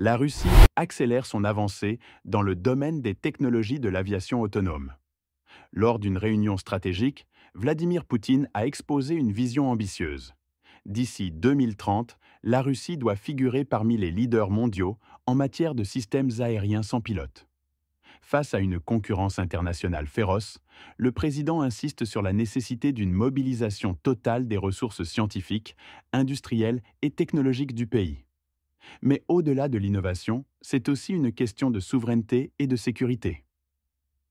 La Russie accélère son avancée dans le domaine des technologies de l'aviation autonome. Lors d'une réunion stratégique, Vladimir Poutine a exposé une vision ambitieuse. D'ici 2030, la Russie doit figurer parmi les leaders mondiaux en matière de systèmes aériens sans pilote. Face à une concurrence internationale féroce, le président insiste sur la nécessité d'une mobilisation totale des ressources scientifiques, industrielles et technologiques du pays. Mais au-delà de l'innovation, c'est aussi une question de souveraineté et de sécurité.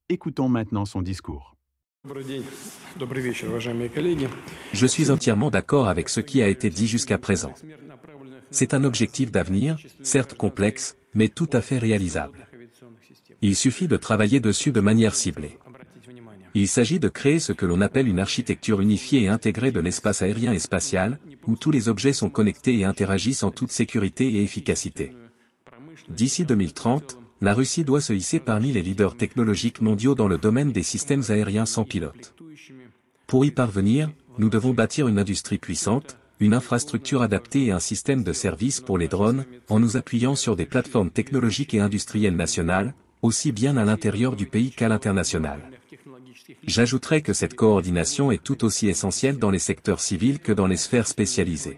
Écoutons maintenant son discours. Je suis entièrement d'accord avec ce qui a été dit jusqu'à présent. C'est un objectif d'avenir, certes complexe, mais tout à fait réalisable. Il suffit de travailler dessus de manière ciblée. Il s'agit de créer ce que l'on appelle une architecture unifiée et intégrée de l'espace aérien et spatial, où tous les objets sont connectés et interagissent en toute sécurité et efficacité. D'ici 2030, la Russie doit se hisser parmi les leaders technologiques mondiaux dans le domaine des systèmes aériens sans pilote. Pour y parvenir, nous devons bâtir une industrie puissante, une infrastructure adaptée et un système de service pour les drones, en nous appuyant sur des plateformes technologiques et industrielles nationales, aussi bien à l'intérieur du pays qu'à l'international. J'ajouterai que cette coordination est tout aussi essentielle dans les secteurs civils que dans les sphères spécialisées.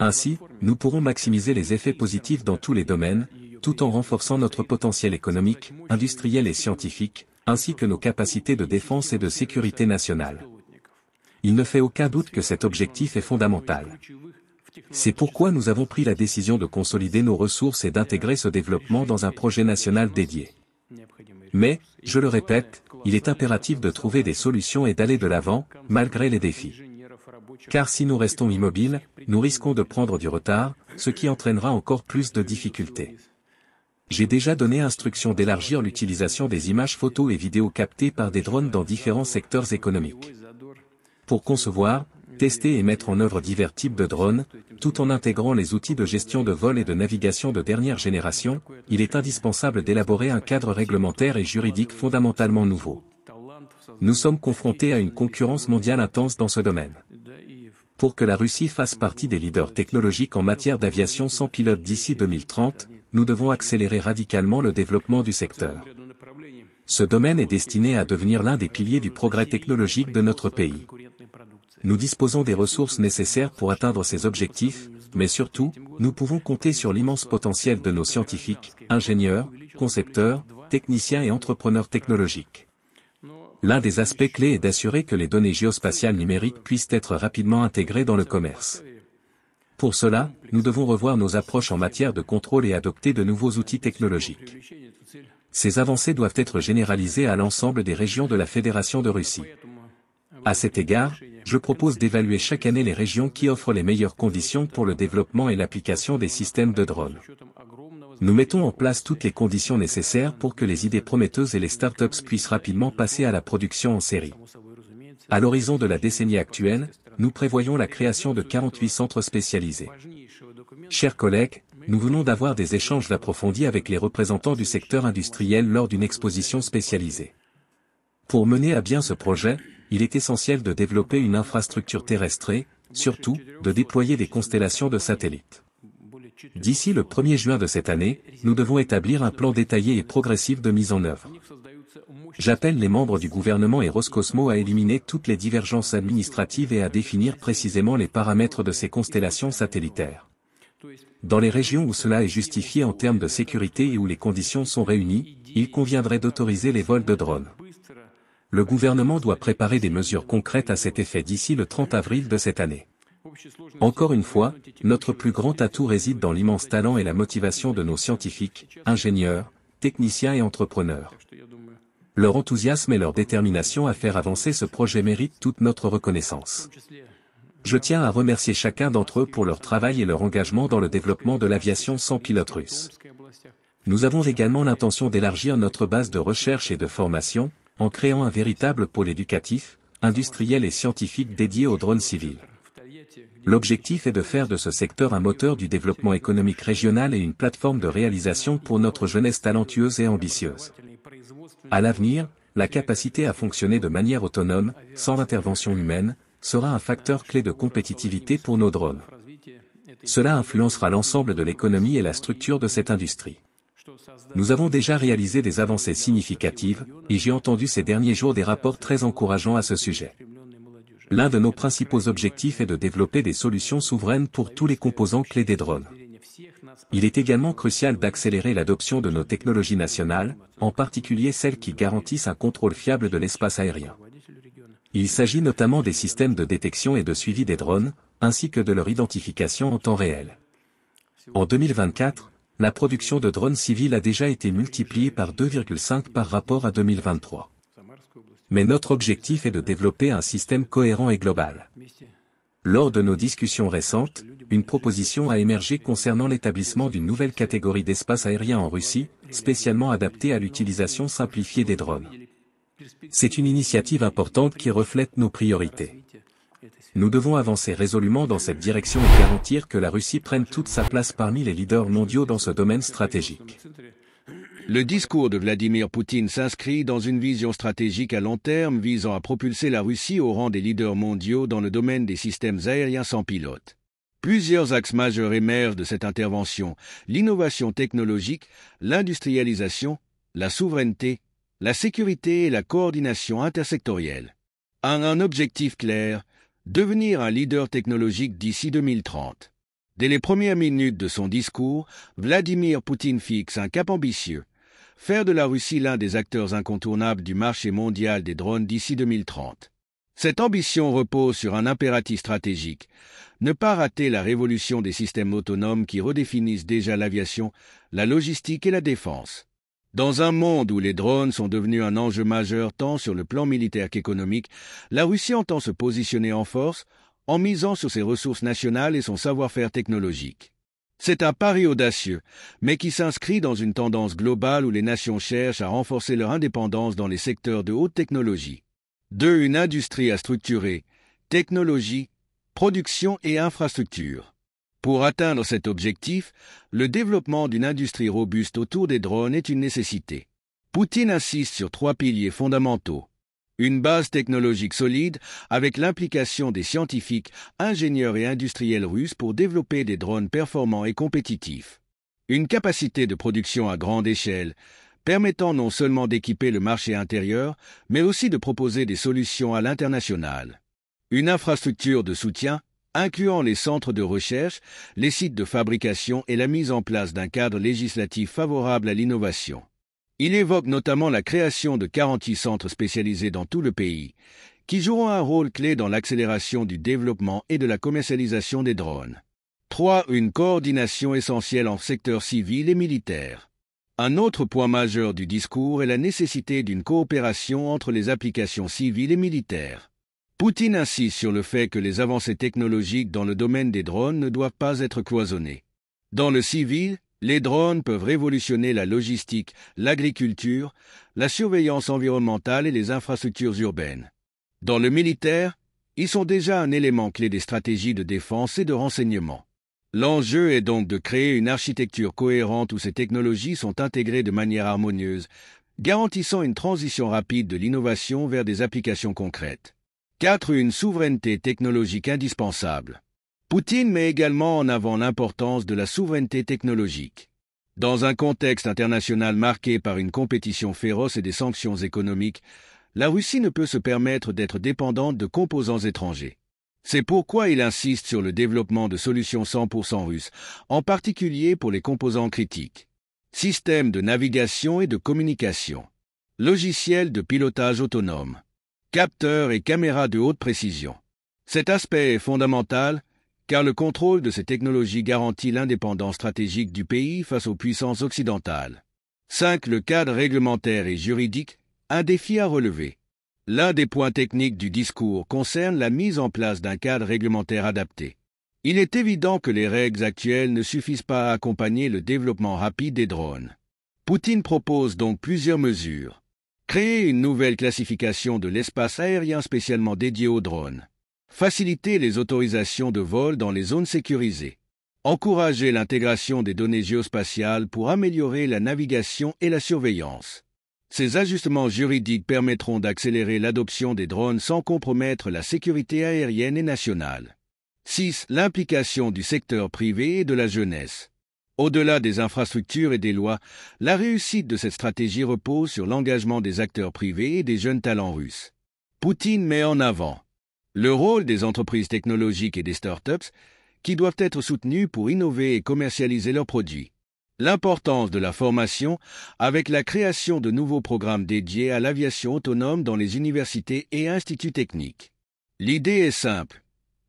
Ainsi, nous pourrons maximiser les effets positifs dans tous les domaines, tout en renforçant notre potentiel économique, industriel et scientifique, ainsi que nos capacités de défense et de sécurité nationale. Il ne fait aucun doute que cet objectif est fondamental. C'est pourquoi nous avons pris la décision de consolider nos ressources et d'intégrer ce développement dans un projet national dédié. Mais, je le répète, il est impératif de trouver des solutions et d'aller de l'avant, malgré les défis. Car si nous restons immobiles, nous risquons de prendre du retard, ce qui entraînera encore plus de difficultés. J'ai déjà donné instruction d'élargir l'utilisation des images photos et vidéos captées par des drones dans différents secteurs économiques. Pour concevoir, tester et mettre en œuvre divers types de drones, tout en intégrant les outils de gestion de vol et de navigation de dernière génération, il est indispensable d'élaborer un cadre réglementaire et juridique fondamentalement nouveau. Nous sommes confrontés à une concurrence mondiale intense dans ce domaine. Pour que la Russie fasse partie des leaders technologiques en matière d'aviation sans pilote d'ici 2030, nous devons accélérer radicalement le développement du secteur. Ce domaine est destiné à devenir l'un des piliers du progrès technologique de notre pays. Nous disposons des ressources nécessaires pour atteindre ces objectifs, mais surtout, nous pouvons compter sur l'immense potentiel de nos scientifiques, ingénieurs, concepteurs, techniciens et entrepreneurs technologiques. L'un des aspects clés est d'assurer que les données géospatiales numériques puissent être rapidement intégrées dans le commerce. Pour cela, nous devons revoir nos approches en matière de contrôle et adopter de nouveaux outils technologiques. Ces avancées doivent être généralisées à l'ensemble des régions de la Fédération de Russie. À cet égard, je propose d'évaluer chaque année les régions qui offrent les meilleures conditions pour le développement et l'application des systèmes de drones. Nous mettons en place toutes les conditions nécessaires pour que les idées prometteuses et les startups puissent rapidement passer à la production en série. À l'horizon de la décennie actuelle, nous prévoyons la création de 48 centres spécialisés. Chers collègues, nous venons d'avoir des échanges approfondis avec les représentants du secteur industriel lors d'une exposition spécialisée. Pour mener à bien ce projet, il est essentiel de développer une infrastructure terrestre et, surtout, de déployer des constellations de satellites. D'ici le 1er juin de cette année, nous devons établir un plan détaillé et progressif de mise en œuvre. J'appelle les membres du gouvernement et Roscosmos à éliminer toutes les divergences administratives et à définir précisément les paramètres de ces constellations satellitaires. Dans les régions où cela est justifié en termes de sécurité et où les conditions sont réunies, il conviendrait d'autoriser les vols de drones. Le gouvernement doit préparer des mesures concrètes à cet effet d'ici le 30 avril de cette année. Encore une fois, notre plus grand atout réside dans l'immense talent et la motivation de nos scientifiques, ingénieurs, techniciens et entrepreneurs. Leur enthousiasme et leur détermination à faire avancer ce projet méritent toute notre reconnaissance. Je tiens à remercier chacun d'entre eux pour leur travail et leur engagement dans le développement de l'aviation sans pilote russe. Nous avons également l'intention d'élargir notre base de recherche et de formation, en créant un véritable pôle éducatif, industriel et scientifique dédié aux drones civils. L'objectif est de faire de ce secteur un moteur du développement économique régional et une plateforme de réalisation pour notre jeunesse talentueuse et ambitieuse. À l'avenir, la capacité à fonctionner de manière autonome, sans intervention humaine, sera un facteur clé de compétitivité pour nos drones. cela influencera l'ensemble de l'économie et la structure de cette industrie. Nous avons déjà réalisé des avancées significatives, et j'ai entendu ces derniers jours des rapports très encourageants à ce sujet. L'un de nos principaux objectifs est de développer des solutions souveraines pour tous les composants clés des drones. Il est également crucial d'accélérer l'adoption de nos technologies nationales, en particulier celles qui garantissent un contrôle fiable de l'espace aérien. Il s'agit notamment des systèmes de détection et de suivi des drones, ainsi que de leur identification en temps réel. En 2024, la production de drones civils a déjà été multipliée par 2,5 par rapport à 2023. Mais notre objectif est de développer un système cohérent et global. Lors de nos discussions récentes, une proposition a émergé concernant l'établissement d'une nouvelle catégorie d'espace aérien en Russie, spécialement adaptée à l'utilisation simplifiée des drones. C'est une initiative importante qui reflète nos priorités. Nous devons avancer résolument dans cette direction et garantir que la Russie prenne toute sa place parmi les leaders mondiaux dans ce domaine stratégique. Le discours de Vladimir Poutine s'inscrit dans une vision stratégique à long terme visant à propulser la Russie au rang des leaders mondiaux dans le domaine des systèmes aériens sans pilote. Plusieurs axes majeurs émergent de cette intervention: l'innovation technologique, l'industrialisation, la souveraineté, la sécurité et la coordination intersectorielle. Un objectif clair: devenir un leader technologique d'ici 2030. Dès les premières minutes de son discours, Vladimir Poutine fixe un cap ambitieux: faire de la Russie l'un des acteurs incontournables du marché mondial des drones d'ici 2030. Cette ambition repose sur un impératif stratégique: ne pas rater la révolution des systèmes autonomes qui redéfinissent déjà l'aviation, la logistique et la défense. Dans un monde où les drones sont devenus un enjeu majeur tant sur le plan militaire qu'économique, la Russie entend se positionner en force en misant sur ses ressources nationales et son savoir-faire technologique. C'est un pari audacieux, mais qui s'inscrit dans une tendance globale où les nations cherchent à renforcer leur indépendance dans les secteurs de haute technologie. Une industrie à structurer: technologie, production et infrastructure. Pour atteindre cet objectif, le développement d'une industrie robuste autour des drones est une nécessité. Poutine insiste sur 3 piliers fondamentaux. Une base technologique solide, avec l'implication des scientifiques, ingénieurs et industriels russes pour développer des drones performants et compétitifs. Une capacité de production à grande échelle, permettant non seulement d'équiper le marché intérieur, mais aussi de proposer des solutions à l'international. Une infrastructure de soutien, incluant les centres de recherche, les sites de fabrication et la mise en place d'un cadre législatif favorable à l'innovation. Il évoque notamment la création de 48 centres spécialisés dans tout le pays, qui joueront un rôle clé dans l'accélération du développement et de la commercialisation des drones. Une coordination essentielle entre secteurs civil et militaire. Un autre point majeur du discours est la nécessité d'une coopération entre les applications civiles et militaires. Poutine insiste sur le fait que les avancées technologiques dans le domaine des drones ne doivent pas être cloisonnées. Dans le civil, les drones peuvent révolutionner la logistique, l'agriculture, la surveillance environnementale et les infrastructures urbaines. Dans le militaire, ils sont déjà un élément clé des stratégies de défense et de renseignement. L'enjeu est donc de créer une architecture cohérente où ces technologies sont intégrées de manière harmonieuse, garantissant une transition rapide de l'innovation vers des applications concrètes. Une souveraineté technologique indispensable. Poutine met également en avant l'importance de la souveraineté technologique. Dans un contexte international marqué par une compétition féroce et des sanctions économiques, la Russie ne peut se permettre d'être dépendante de composants étrangers. C'est pourquoi il insiste sur le développement de solutions 100% russes, en particulier pour les composants critiques. Systèmes de navigation et de communication. Logiciels de pilotage autonome. Capteurs et caméras de haute précision. Cet aspect est fondamental, car le contrôle de ces technologies garantit l'indépendance stratégique du pays face aux puissances occidentales. 5. Le cadre réglementaire et juridique, un défi à relever. L'un des points techniques du discours concerne la mise en place d'un cadre réglementaire adapté. Il est évident que les règles actuelles ne suffisent pas à accompagner le développement rapide des drones. Poutine propose donc plusieurs mesures. Créer une nouvelle classification de l'espace aérien spécialement dédiée aux drones. Faciliter les autorisations de vol dans les zones sécurisées. Encourager l'intégration des données géospatiales pour améliorer la navigation et la surveillance. Ces ajustements juridiques permettront d'accélérer l'adoption des drones sans compromettre la sécurité aérienne et nationale. 6. L'implication du secteur privé et de la jeunesse. Au-delà des infrastructures et des lois, la réussite de cette stratégie repose sur l'engagement des acteurs privés et des jeunes talents russes. Poutine met en avant le rôle des entreprises technologiques et des startups qui doivent être soutenues pour innover et commercialiser leurs produits. L'importance de la formation avec la création de nouveaux programmes dédiés à l'aviation autonome dans les universités et instituts techniques. L'idée est simple.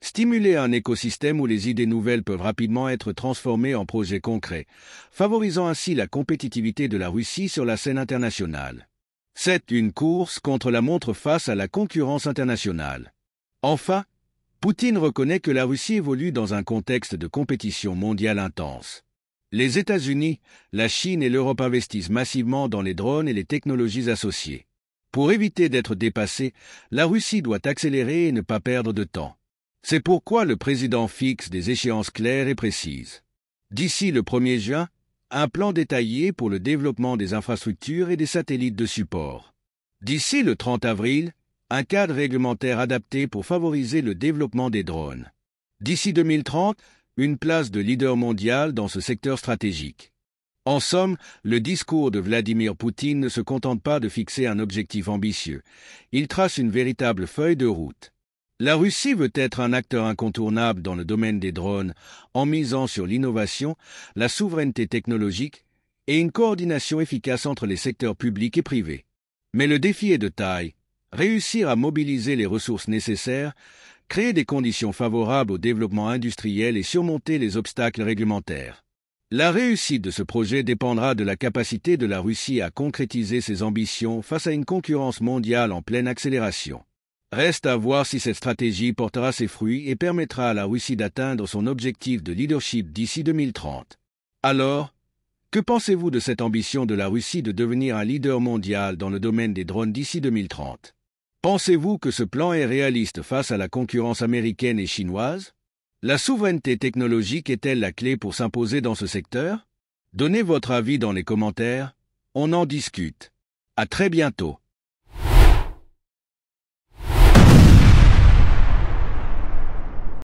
Stimuler un écosystème où les idées nouvelles peuvent rapidement être transformées en projets concrets, favorisant ainsi la compétitivité de la Russie sur la scène internationale. C'est une course contre la montre face à la concurrence internationale. Enfin, Poutine reconnaît que la Russie évolue dans un contexte de compétition mondiale intense. Les États-Unis, la Chine et l'Europe investissent massivement dans les drones et les technologies associées. Pour éviter d'être dépassée, la Russie doit accélérer et ne pas perdre de temps. C'est pourquoi le président fixe des échéances claires et précises. D'ici le 1er juin, un plan détaillé pour le développement des infrastructures et des satellites de support. D'ici le 30 avril, un cadre réglementaire adapté pour favoriser le développement des drones. D'ici 2030, une place de leader mondial dans ce secteur stratégique. En somme, le discours de Vladimir Poutine ne se contente pas de fixer un objectif ambitieux. Il trace une véritable feuille de route. La Russie veut être un acteur incontournable dans le domaine des drones en misant sur l'innovation, la souveraineté technologique et une coordination efficace entre les secteurs publics et privés. Mais le défi est de taille. Réussir à mobiliser les ressources nécessaires, créer des conditions favorables au développement industriel et surmonter les obstacles réglementaires. La réussite de ce projet dépendra de la capacité de la Russie à concrétiser ses ambitions face à une concurrence mondiale en pleine accélération. Reste à voir si cette stratégie portera ses fruits et permettra à la Russie d'atteindre son objectif de leadership d'ici 2030. Alors, que pensez-vous de cette ambition de la Russie de devenir un leader mondial dans le domaine des drones d'ici 2030 ? Pensez-vous que ce plan est réaliste face à la concurrence américaine et chinoise ? La souveraineté technologique est-elle la clé pour s'imposer dans ce secteur ? Donnez votre avis dans les commentaires, on en discute. À très bientôt.